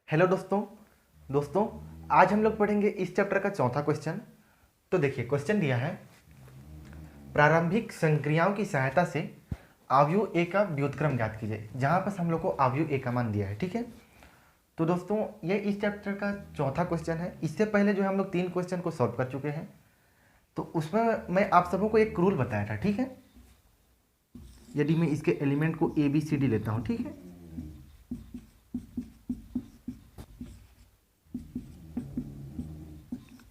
Hello दोस्तों दोस्तों आज हम लोग पढ़ेंगे इस चैप्टर का चौथा क्वेश्चन। तो देखिए क्वेश्चन दिया है, प्रारंभिक संक्रियाओं की सहायता से आव्यूह ए का व्युत्क्रम ज्ञात कीजिए। जहाँ पर हम लोग को आव्यूह ए का मान दिया है, ठीक है। तो दोस्तों ये इस चैप्टर का चौथा क्वेश्चन है। इससे पहले जो है हम लोग 3 क्वेश्चन को सॉल्व कर चुके हैं। तो उसमें मैं आप सबों को एक रूल बताया था, ठीक है। यदि मैं इसके एलिमेंट को ए बी सी डी लेता हूँ, ठीक है,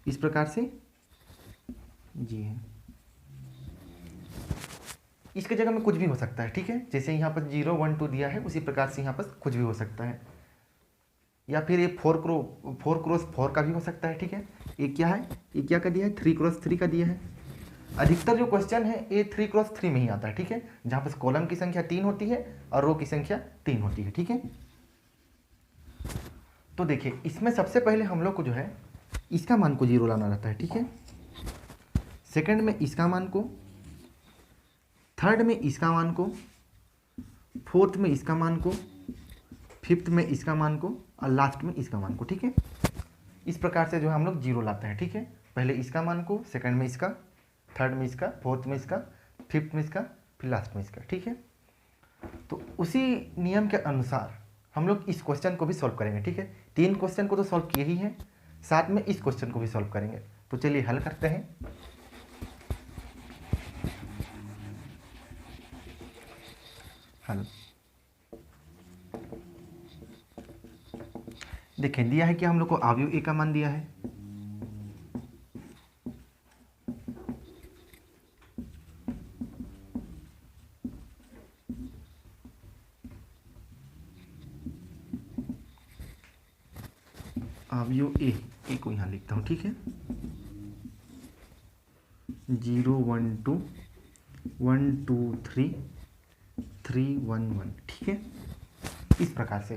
इस प्रकार से जी है, इसके जगह में कुछ भी हो सकता है, ठीक है। जैसे यहाँ पर 0 1 2 दिया है, उसी प्रकार से यहाँ पर कुछ भी हो सकता है। या फिर ये 4x4 का भी हो सकता है, ठीक है। ये क्या है, ये क्या का दिया है, 3x3 का दिया है। अधिकतर जो क्वेश्चन है ये 3x3 में ही आता है, ठीक है, जहाँ पर कॉलम की संख्या 3 होती है और रो की संख्या 3 होती है, ठीक है। तो देखिए इसमें सबसे पहले हम लोग को जो है इसका मान को 0 लाना रहता है, ठीक है। सेकंड में इसका मान को, थर्ड में इसका मान को, फोर्थ में इसका मान को, फिफ्थ में इसका मान को और लास्ट में इसका मान को, ठीक है। इस प्रकार से जो है हम लोग 0 लाते हैं, ठीक है। पहले इसका मान को, सेकंड में इसका, थर्ड में इसका, फोर्थ में इसका, फिफ्थ में इसका, फिर लास्ट में इसका, ठीक है। तो उसी नियम के अनुसार हम लोग इस क्वेश्चन को भी सॉल्व करेंगे, ठीक है। 3 क्वेश्चन को तो सॉल्व किए ही हैं, साथ में इस क्वेश्चन को भी सॉल्व करेंगे। तो चलिए हल करते हैं। हल देखिए दिया है कि हम लोग को आव्यूह ए का मान दिया है। आव्यूह ए को यहाँ लिखता हूँ, ठीक है। 0 1 2 1 2 3 3 1 1, ठीक है, इस प्रकार से।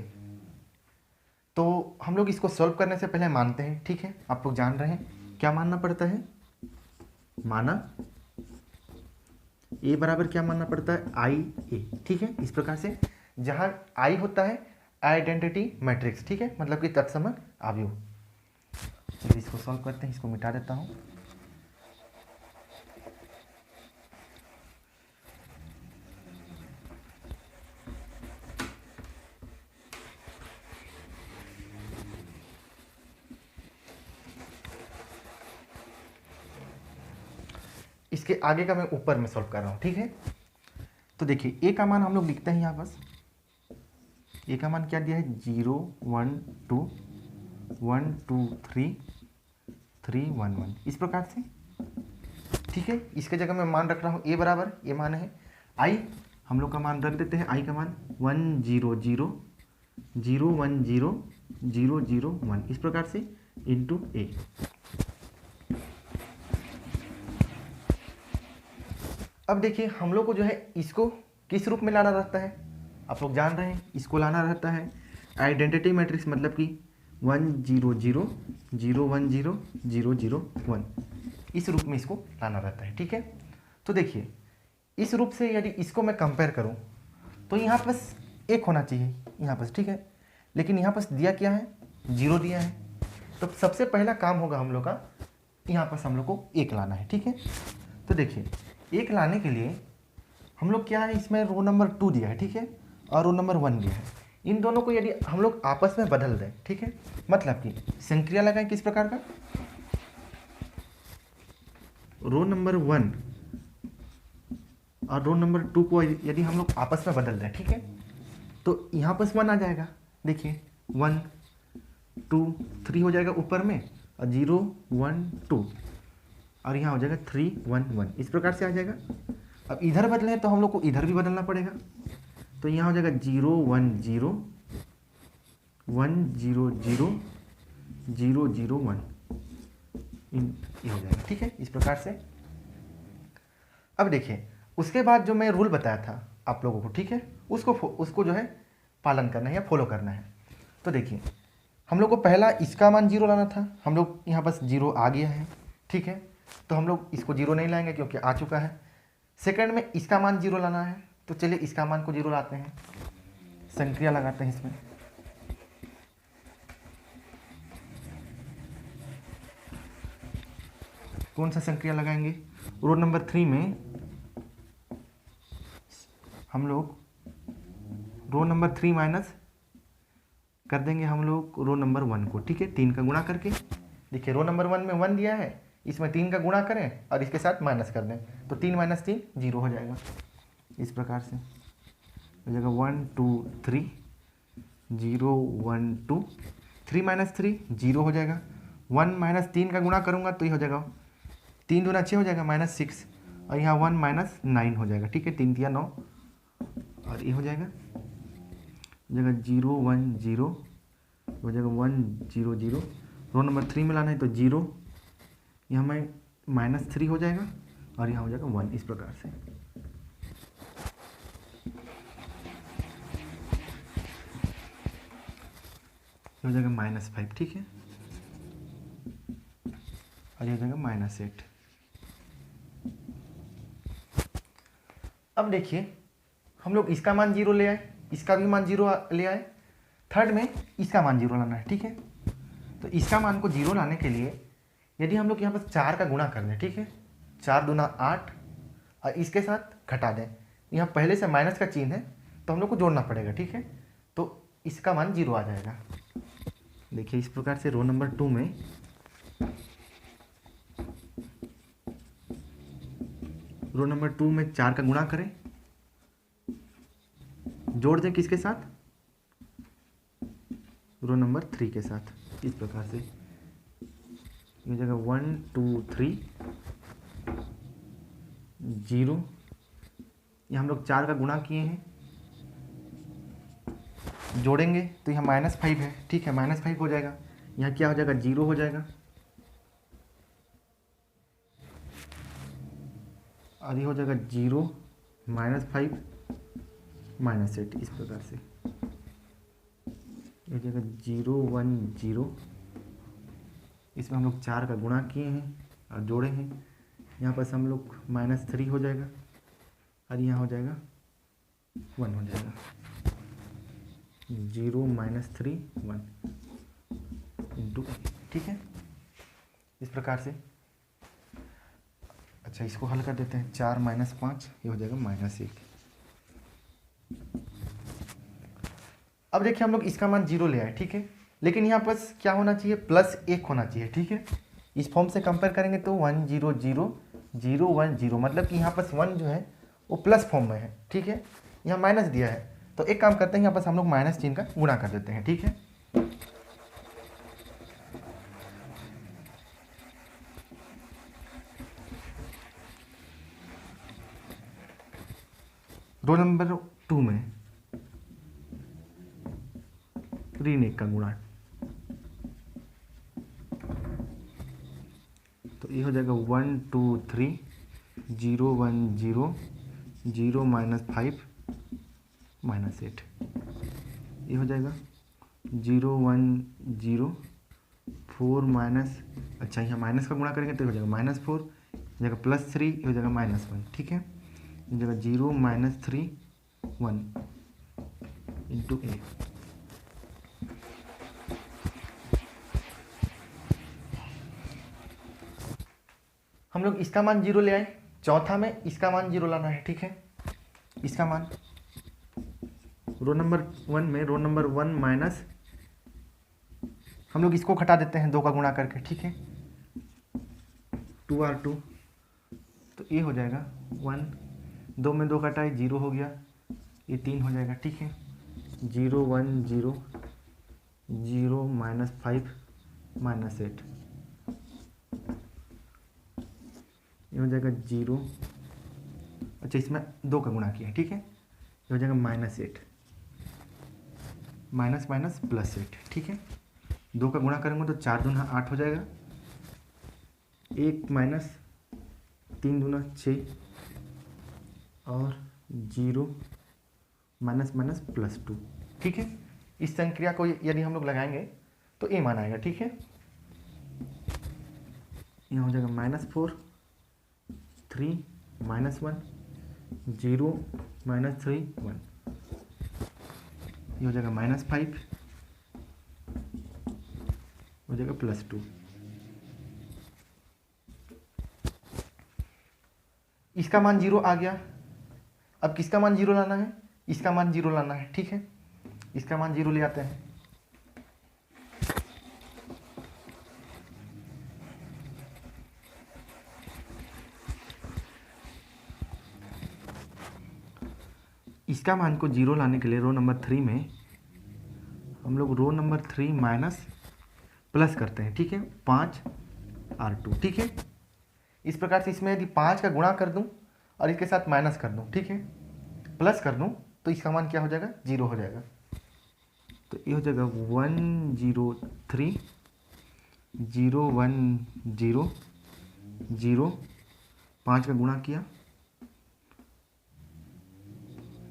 तो हम लोग इसको सॉल्व करने से पहले मानते हैं, ठीक है। आप लोग जान रहे हैं क्या मानना पड़ता है, माना ए बराबर क्या मानना पड़ता है, आई ए, ठीक है। इस प्रकार से जहाँ आई होता है आइडेंटिटी मैट्रिक्स, ठीक है, मतलब कि तत्सम आव्यूह। चलिए इसको सॉल्व करते हैं, इसको मिटा देता हूँ। इसके आगे का मैं ऊपर में सॉल्व कर रहा हूँ, ठीक है। तो देखिए ए का मान हम लोग लिखते हैं यहाँ बस। ए का मान क्या दिया है, 0 1 2 1 2 3 3 1 1, इस प्रकार से, ठीक है। इसके जगह मैं मान रख रहा हूँ ए बराबर, ये मान है आई, हम लोग का मान रख देते हैं। आई का मान 1 0 0 0 1 0 0 0 1, इस प्रकार से इंटू ए। अब देखिए हम लोग को जो है इसको किस रूप में लाना रहता है, आप लोग जान रहे हैं, इसको लाना रहता है आइडेंटिटी मैट्रिक्स, मतलब कि 1 0 0 0 1 0 0 0 1, इस रूप में इसको लाना रहता है, ठीक है। तो देखिए इस रूप से यदि इसको मैं कंपेयर करूं तो यहाँ बस 1 होना चाहिए यहाँ पर, ठीक है। लेकिन यहाँ पर दिया क्या है, 0 दिया है। तो सबसे पहला काम होगा हम लोग का, यहाँ पर हम लोग को 1 लाना है, ठीक है। तो देखिए 1 लाने के लिए हम लोग क्या है, इसमें रो नंबर 2 दिया है, ठीक है, और रो नंबर 1 दिया है। इन दोनों को यदि हम लोग आपस में बदल दें, ठीक है, मतलब कि संक्रिया लगाएं किस प्रकार का, रो नंबर 1 और रो नंबर 2 को यदि हम लोग आपस में बदल दें, ठीक है, तो यहाँ पर 1 आ जाएगा। देखिए 1 2 3 हो जाएगा ऊपर में, और 0 1 2, और यहाँ हो जाएगा 3 1 1, इस प्रकार से आ जाएगा। अब इधर बदलें तो हम लोग को इधर भी बदलना पड़ेगा। तो यहाँ हो जाएगा 0 1 0 1 0 0 0 0 1, ये हो जाएगा, ठीक है, इस प्रकार से। अब देखिए उसके बाद जो मैं रूल बताया था आप लोगों को, ठीक है, उसको जो है पालन करना है या फॉलो करना है। तो देखिए हम लोग को पहला इसका मान 0 लाना था, हम लोग यहाँ बस 0 आ गया है, ठीक है। तो हम लोग इसको 0 नहीं लाएंगे क्योंकि आ चुका है। सेकंड में इसका मान 0 लाना है, तो चलिए इसका मान को 0 लाते हैं, संक्रिया लगाते हैं इसमें। कौन सा संक्रिया लगाएंगे? रो नंबर 3 में हम लोग रो नंबर 3 माइनस कर देंगे हम लोग रो नंबर 1 को, ठीक है, 3 का गुणा करके। देखिए रो नंबर 1 में 1 दिया है, इसमें 3 का गुणा करें और इसके साथ माइनस कर दें, तो 3 माइनस 3 जीरो हो जाएगा। इस प्रकार से हो जाएगा 1 2 3 0 1 2, 3 माइनस 3 जीरो हो जाएगा। 1 माइनस 3 का गुणा करूँगा तो ये हो जाएगा 3 दूना 6 हो जाएगा -6, और यहाँ 1 माइनस 9 हो जाएगा, ठीक है, 3 तिया 9, और ये हो जाएगा 0 1 0 हो जाएगा 1 0 0। रो नंबर 3 में लाना है तो 0, यहाँ में -3 हो जाएगा और यहाँ हो जाएगा 1। इस प्रकार से हो जाएगा -5, ठीक है, और ये हो जाएगा -8। अब देखिए हम लोग इसका मान 0 ले आए, इसका भी मान 0 ले आए, थर्ड में इसका मान 0 लाना है, ठीक है। तो इसका मान को 0 लाने के लिए यदि हम लोग यहाँ पर 4 का गुणा कर दें, ठीक है, 4 दूना 8, और इसके साथ घटा दें, यहाँ पहले से माइनस का चिन्ह है तो हम लोग को जोड़ना पड़ेगा, ठीक है, तो इसका मान 0 आ जाएगा। देखिए इस प्रकार से रो नंबर 2 में रो नंबर 2 में 4 का गुणा करें, जोड़ दें किसके साथ? रो नंबर 3 के साथ। इस प्रकार से ये जगह 1 2 3 0, ये हम लोग 4 का गुणा किए हैं, जोड़ेंगे तो यहाँ -5 है, ठीक है, -5 हो जाएगा, यहाँ क्या हो जाएगा 0 हो जाएगा, और ये हो जाएगा 0 -5 -8। इस प्रकार से ये हो जाएगा 0 1 0, इसमें हम लोग 4 का गुणा किए हैं और जोड़े हैं, यहाँ पर हम लोग -3 हो जाएगा और यहाँ हो जाएगा 1 हो जाएगा, 0 -3 1 इंटू, ठीक है, इस प्रकार से। अच्छा इसको हल कर देते हैं, 4 - 5 ये हो जाएगा -1। अब देखिए हम लोग इसका मान 0 ले आए, ठीक है, लेकिन यहाँ पर क्या होना चाहिए? +1 होना चाहिए, ठीक है। इस फॉर्म से कंपेयर करेंगे तो 1 0 0 0 1 0, मतलब कि यहाँ पर 1 जो है वो प्लस फॉर्म में है, ठीक है, यहाँ माइनस दिया है, तो एक काम करते हैं यहाँ पर हम लोग माइनस चिन्ह का गुणा कर देते हैं, ठीक है। रो नंबर 2 में ऋण 1 का गुणा, तो ये हो जाएगा 1 2 3 0 1 0 0 -5 -8, ये हो जाएगा 0 1 0 4 माइनस, अच्छा यहाँ माइनस का गुणा करेंगे तो हो जाएगा -4, जगह +3 ये हो जाएगा -1, ठीक है, ये जगह 0 -3 1 इंटू ए। हम लोग इसका मान 0 ले आए, चौथा में इसका मान 0 लाना है, ठीक है, इसका मान रो नंबर 1 में रो नंबर 1 माइनस, हम लोग इसको घटा देते हैं 2 का गुणा करके, ठीक है, 2r2, तो ये हो जाएगा 1, 2 में 2 घटाए 0 हो गया, ये 3 हो जाएगा, ठीक है, 0 1 0 0 -5 -8, ये हो जाएगा 0, अच्छा इसमें 2 का गुणा किया, ठीक है, ये हो जाएगा -8, माइनस माइनस +8, ठीक है, 2 का गुणा करेंगे तो 4 दूना 8 हो जाएगा, 1 माइनस 3 दूना 6 और 0 माइनस माइनस +2, ठीक है। इस संक्रिया को यदि हम लोग लगाएंगे तो ए मान आएगा, ठीक है, यहाँ हो जाएगा -4 3 -1 0 -3 1, ये हो जाएगा -5 हो जाएगा +2, इसका मान 0 आ गया। अब किसका मान 0 लाना है? इसका मान 0 लाना है, ठीक है। इसका मान 0 ले आते हैं। इसका मान को 0 लाने के लिए रो नंबर 3 में हम लोग रो नंबर 3 माइनस प्लस करते हैं, ठीक है, 5R2, ठीक है। इस प्रकार से इसमें यदि 5 का गुणा कर दूं और इसके साथ माइनस कर दूं, ठीक है, प्लस कर दूं, तो इसका मान क्या हो जाएगा? 0 हो जाएगा। तो ये हो जाएगा 103 0 1 0 0, 5 का गुणा किया,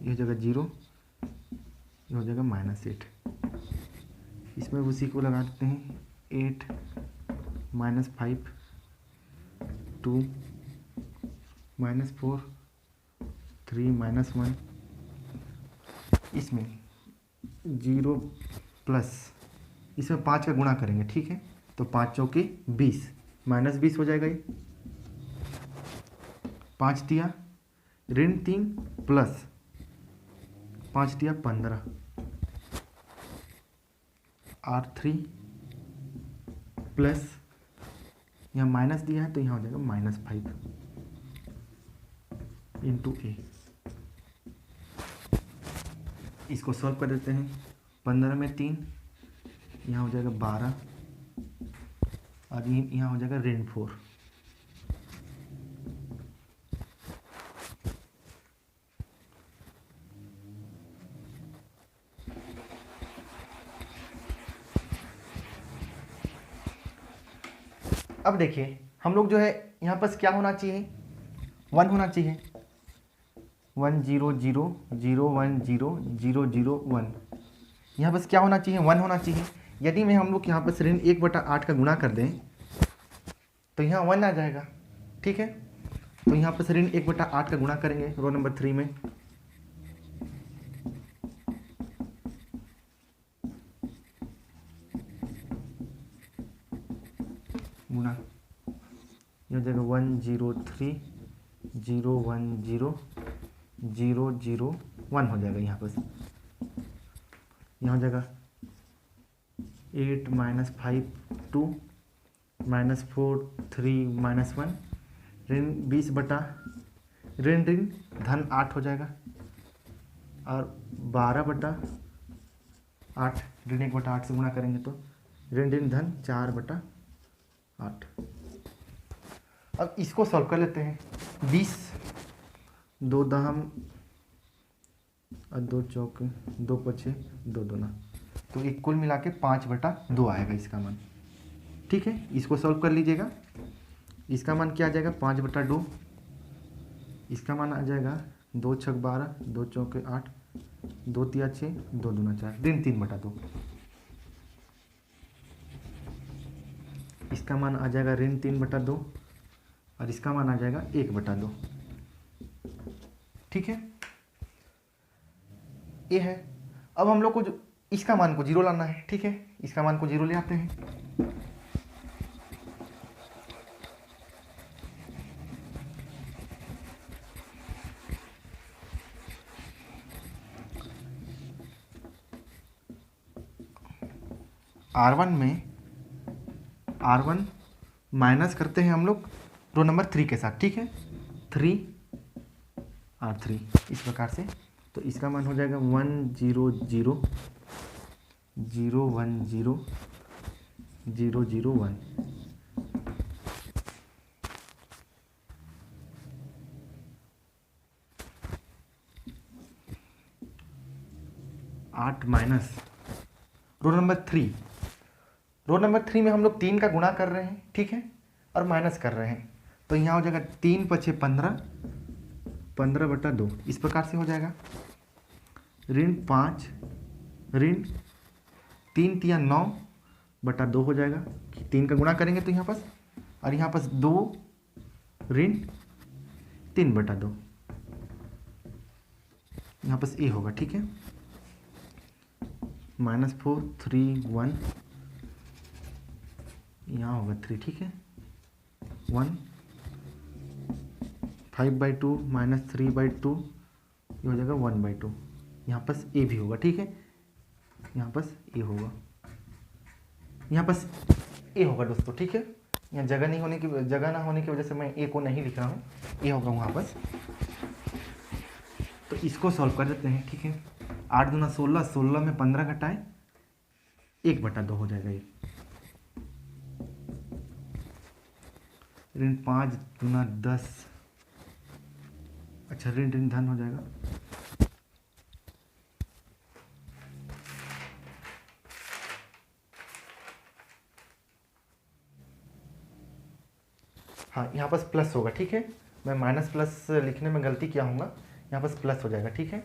ये हो जाएगा 0, ये हो जाएगा -8। इसमें उसी को लगा देते हैं, 8 -5 2 -4 3 -1, इसमें 0 प्लस, इसमें 5 का गुणा करेंगे, ठीक है। तो 5 चौके 20, -20 हो जाएगा ये। 5 दिया ऋण 3 प्लस 5 दिया 15, R3 प्लस, यहाँ माइनस दिया है तो यहाँ हो जाएगा -5 इंटू ए। इसको सॉल्व कर देते हैं। 15 में 3, यहाँ हो जाएगा 12 और यहाँ हो जाएगा ऋण 4। अब देखिए हम लोग जो है यहाँ पर क्या होना चाहिए? 1 होना चाहिए। 1 0 0 0 1 0 0 0 1, यहाँ बस क्या होना चाहिए? 1 होना चाहिए। यदि मैं हम लोग यहाँ पर ऋण 1/8 का गुणा कर दें तो यहाँ 1 आ जाएगा, ठीक है। तो यहाँ पर ऋण 1/8 का गुणा करेंगे रो नंबर 3 में, गुणा, ये हो जाएगा 1 0 3 0 1 0 0 0 1 हो जाएगा। यहाँ पर यहाँ हो जाएगा 8 -5 2 -4 3 -1, ऋण 20 बटा ऋण ऋण धन 8 हो जाएगा और 12/8 ऋण 1/8 से गुणा करेंगे तो ऋण ऋण धन 4/8। अब इसको सॉल्व कर लेते हैं। 20 2 दहम और 2 चौक 2 पछे 2 दूना, तो एक कुल मिला के 5/2 आएगा इसका मान, ठीक है। इसको सॉल्व कर लीजिएगा। इसका मान क्या आ जाएगा? 5/2। इसका मान आ जाएगा 2 छक 12 2 चौके 8 2 तिया 6 2 दूना 4, ऋण 3/2। इसका मान आ जाएगा ऋण 3/2 और इसका मान आ जाएगा 1/2, ठीक है। ये है। अब हम लोग को जो इसका मान को 0 लाना है, ठीक है। इसका मान को 0 ले आते हैं। R1 में R1 माइनस करते हैं हम लोग रो नंबर 3 के साथ, ठीक है। 3 R3 इस प्रकार से, तो इसका मान हो जाएगा 1 0 0 0 1 0 0 0 1। 8 minus row number 3, row number 3 में हम लोग 3 का गुणा कर रहे हैं, ठीक है, और माइनस कर रहे हैं, तो यहाँ हो जाएगा 3 पछे 15 15/2 इस प्रकार से हो जाएगा। ऋण 5 ऋण 3 तिया 9/2 हो जाएगा। 3 का गुणा करेंगे तो यहाँ पास, और यहाँ पास 2 ऋण 3/2, यहाँ पास ए होगा, ठीक है। -4 3 1, यहाँ होगा 3, ठीक है। 1 5/2 माइनस 3/2 ये हो जाएगा 1/2। यहाँ पास ए भी होगा, ठीक है, यहाँ पास ए होगा, यहाँ पास ए होगा दोस्तों, ठीक है। यहाँ जगह ना होने की वजह से मैं ए को नहीं लिख रहा हूँ, ए होगा वहाँ पास। तो इसको सॉल्व कर देते हैं, ठीक है। 8 दूना 16, 16 में 15 घटाए 1/2 हो जाएगा ये। ऋण 5 दूना 10, अच्छा ऋण ऋण धन हो जाएगा। हाँ, यहाँ पास प्लस होगा, ठीक है। मैं माइनस प्लस लिखने में गलती किया हूँगा, यहाँ पास प्लस हो जाएगा, ठीक है।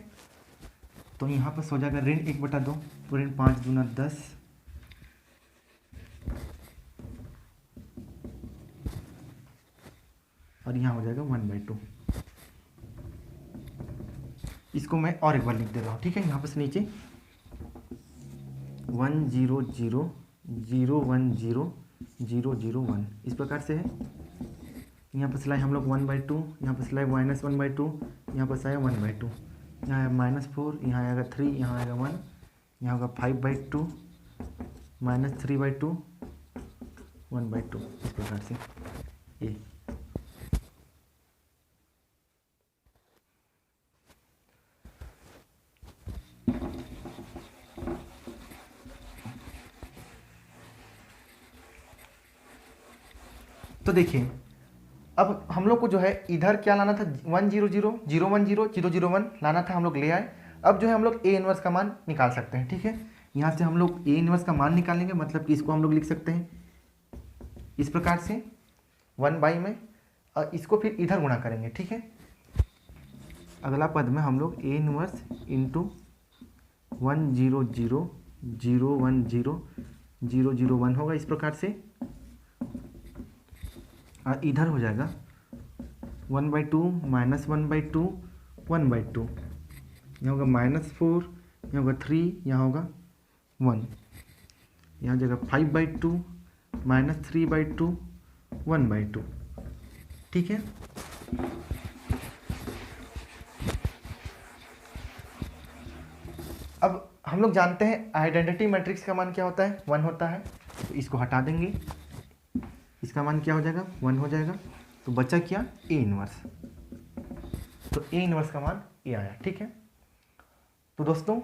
तो यहाँ पास हो जाएगा ऋण 1/2, तो ऋण 5 दूना 10, और यहाँ हो जाएगा 1/2। इसको मैं और एक बार लिख दे रहा हूँ, ठीक है। यहाँ पास नीचे 1 0 0 0 1 0 0 0 1 इस प्रकार से है। यहाँ पर सिलाई हम लोग 1/2, यहाँ पर सिलाई -1/2, यहाँ पर आया 1/2, यहाँ आया -4, यहाँ आएगा 3, यहाँ आएगा 1, यहाँ होगा 5/2 माइनस 3/2 1/2 इस प्रकार से ये। तो देखिए अब हम लोग को जो है इधर क्या लाना था, 1 0 0 0 1 0 0 0 1 लाना था, हम लोग ले आए। अब जो है हम लोग ए इनवर्स का मान निकाल सकते हैं, ठीक है। यहाँ से हम लोग ए इनवर्स का मान निकालेंगे, मतलब कि इसको हम लोग लिख सकते हैं इस प्रकार से 1/, में और इसको फिर इधर गुणा करेंगे, ठीक है। अगला पद में हम लोग ए इनवर्स इंटू 1 0 0 0 1 0 0 0 1 होगा इस प्रकार से, और इधर हो जाएगा 1/2 माइनस 1/2 1/2, यहाँ होगा -4, यहाँ होगा 3, यहाँ होगा 1, यहाँ हो जाएगा 5/2 माइनस 3/2 1/2, ठीक है। अब हम लोग जानते हैं आइडेंटिटी मैट्रिक्स का मान क्या होता है, 1 होता है, तो इसको हटा देंगे, इसका मान क्या हो जाएगा 1 हो जाएगा। तो बचा क्या, ए इनवर्स, तो ए इनवर्स का मान ये आया, ठीक है। तो दोस्तों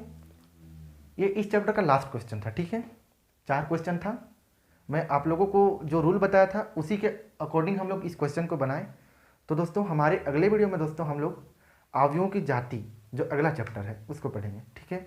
ये इस चैप्टर का लास्ट क्वेश्चन था, ठीक है। 4 क्वेश्चन था, मैं आप लोगों को जो रूल बताया था उसी के अकॉर्डिंग हम लोग इस क्वेश्चन को बनाए। तो दोस्तों हमारे अगले वीडियो में दोस्तों हम लोग अवयवों की जाति जो अगला चैप्टर है उसको पढ़ेंगे, ठीक है।